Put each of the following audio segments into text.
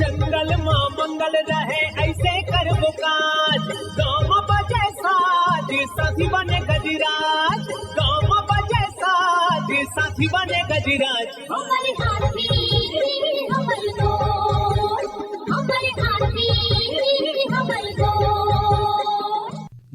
जंगल मां मंगल रहे ऐसे करबो काज, गाँव बजे साज साथी बने गजराज, गाँव बजे साज साथी बने गजराज। हमारे हाथी हमारे दोस्त, हमारे हाथी हमारे दोस्त।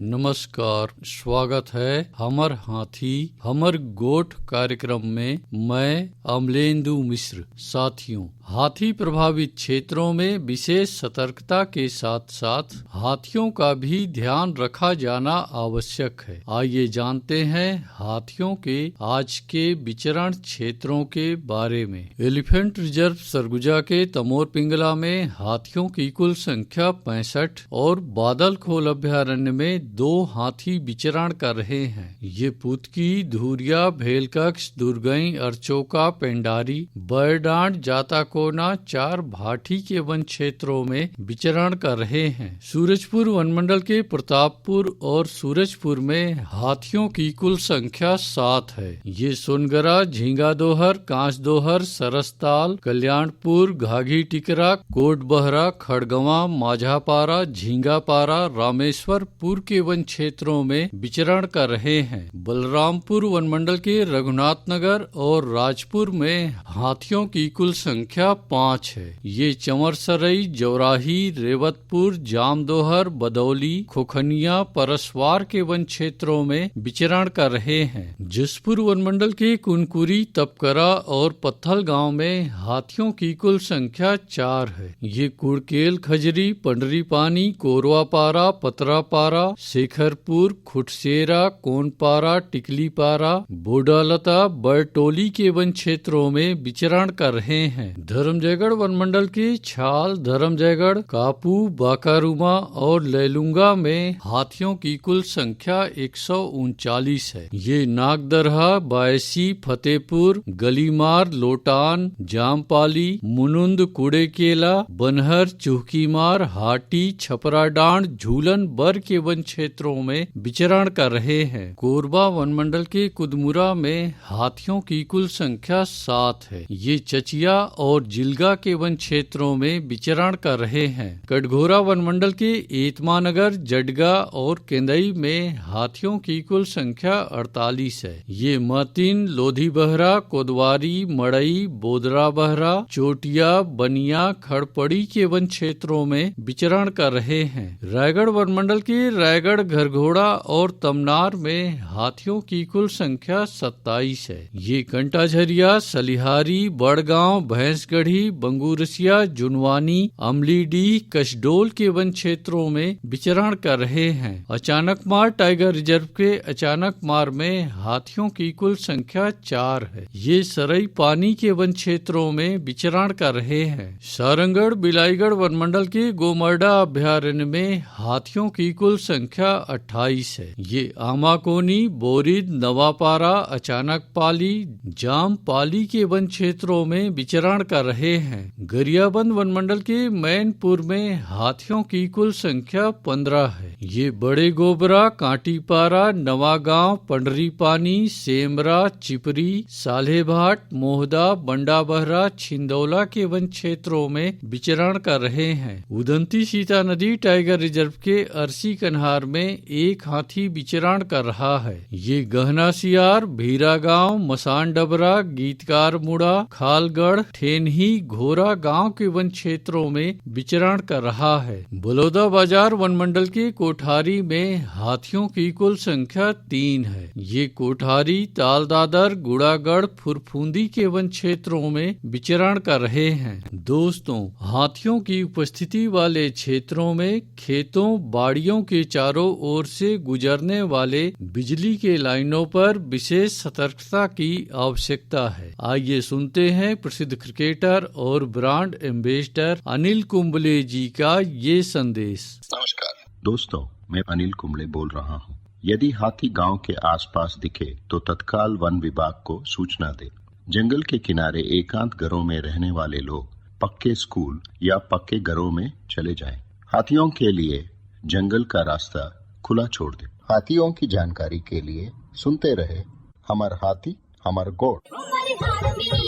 नमस्कार, स्वागत है हमर हाथी हमर गोठ कार्यक्रम में। मैं अमलेंदु मिश्र। साथियों, हाथी प्रभावित क्षेत्रों में विशेष सतर्कता के साथ साथ हाथियों का भी ध्यान रखा जाना आवश्यक है। आइए जानते हैं हाथियों के आज के विचरण क्षेत्रों के बारे में। एलिफेंट रिजर्व सरगुजा के तमोर पिंगला में हाथियों की कुल संख्या 65 और बादल खोल अभ्यारण्य में 2 हाथी विचरण कर रहे हैं। ये पुतकी, धूरिया, भेलकक्ष, दुर्गई, अरचोका, पेंडारी, बरडांड, जाताकोना 4 भाटी के वन क्षेत्रों में विचरण कर रहे हैं। सूरजपुर वनमंडल के प्रतापपुर और सूरजपुर में हाथियों की कुल संख्या 7 है। ये सोनगरा, झींगा दोहर, कांच दोहर, सरसताल, कल्याणपुर, घाघी टिकरा, कोटबहरा, खड़गवा, माझापारा, झींगापारा, रामेश्वरपुर के वन क्षेत्रों में विचरण कर रहे हैं। बलरामपुर वनमंडल के रघुनाथनगर और राजपुर में हाथियों की कुल संख्या 5 है। ये चंवरसरई, जौराही, रेवतपुर, जामदोहर, बदौली, खोखनिया, परसवार के वन क्षेत्रों में विचरण कर रहे हैं। जसपुर वनमंडल के कुनकुरी, तपकरा और पत्थल गांव में हाथियों की कुल संख्या 4 है। ये कुड़केल, खजरी, पंडरीपानी, कोरवापारा, पतरापारा, शेखरपुर, खुटसेरा, कोनपारा, टिकलीपारा, बोडालता, बरटोली के वन क्षेत्रों में विचरण कर रहे हैं। धर्मजयगढ़ वनमंडल के छाल, धर्मजयगढ़, कापू, बाकारूमा और लैलुंगा में हाथियों की कुल संख्या 139 है। ये नागदरहा, बायसी, फतेहपुर, गलीमार, लोटान, जामपाली, मुनुंद, कुड़ेकेला, बनहर, चुहकीमार, हाटी, छपराडांड, झूलन बर के वन क्षेत्रों में विचरण कर रहे हैं। कोरबा वनमंडल के कुदमुरा में हाथियों की कुल संख्या 7 है। ये चचिया और जिलगा के वन क्षेत्रों में विचरण कर रहे हैं। कटघोरा वनमंडल के एतमानगर, जडगा और केंदई में हाथियों की कुल संख्या 48 है। ये मतिन, लोधी बहरा, कोदवारी, मड़ई, बोदरा बहरा, चोटिया, बनिया, खड़पड़ी के वन क्षेत्रों में विचरण कर रहे हैं। रायगढ़ वनमंडल के रायगढ़, घरघोड़ा और तमनार में हाथियों की कुल संख्या 27 है। ये कंटाझरिया, सलिहारी, बड़गांव, भैंसगढ़ी, बंगूरसिया, जुनवानी, अमलीडीह, कशडोल के वन क्षेत्रों में विचरण कर रहे हैं। अचानकमार टाइगर रिजर्व के अचानकमार में हाथियों की कुल संख्या 4 है। ये सरई पानी के वन क्षेत्रों में विचरण कर रहे हैं। सारंगढ़, बिलाईगढ़ वनमंडल के गोमर्डा अभ्यारण्य में हाथियों की कुल संख्या 28 है। ये आमाकोनी, बोरिद, नवापारा, अचानकपाली, जामपाली के वन क्षेत्रों में विचरण कर रहे हैं। गरियाबंद वनमंडल के मैनपुर में हाथियों की कुल संख्या 15 है। ये बड़े गोबरा, कांटीपारा, नवागांव, पंडरीपानी, सेमरा, चिपरी, सालेभाट, मोहदा, बंडाबहरा, छिंदौला के वन क्षेत्रों में विचरण कर रहे हैं। उदंती सीता नदी टाइगर रिजर्व के अरसी कन्हार में एक हाथी विचरण कर रहा है। ये गहना सियार, भीरा गांव, मसान डबरा, गीतकार मुड़ा, खालगढ़, ठेनही, घोरा गांव के वन क्षेत्रों में विचरण कर रहा है। बलौदा बाजार वनमंडल के कोठारी में हाथियों की कुल संख्या 3 है। ये कोठारी, तालदादर, गुड़ागढ़, फुरफुंदी के वन क्षेत्रों में विचरण कर रहे हैं। दोस्तों, हाथियों की उपस्थिति वाले क्षेत्रों में खेतों, बाड़ियों के चारों ओर से गुजरने वाले बिजली के लाइनों पर विशेष सतर्कता की आवश्यकता है। आइए सुनते हैं प्रसिद्ध क्रिकेटर और ब्रांड एम्बेसडर अनिल कुंबले जी का ये संदेश। नमस्कार दोस्तों, मैं अनिल कुंबले बोल रहा हूँ। यदि हाथी गांव के आसपास दिखे तो तत्काल वन विभाग को सूचना दे। जंगल के किनारे एकांत घरों में रहने वाले लोग पक्के स्कूल या पक्के घरों में चले जाएं। हाथियों के लिए जंगल का रास्ता खुला छोड़ दे। हाथियों की जानकारी के लिए सुनते रहे हमर हाथी हमर गोठ। हमर हाथी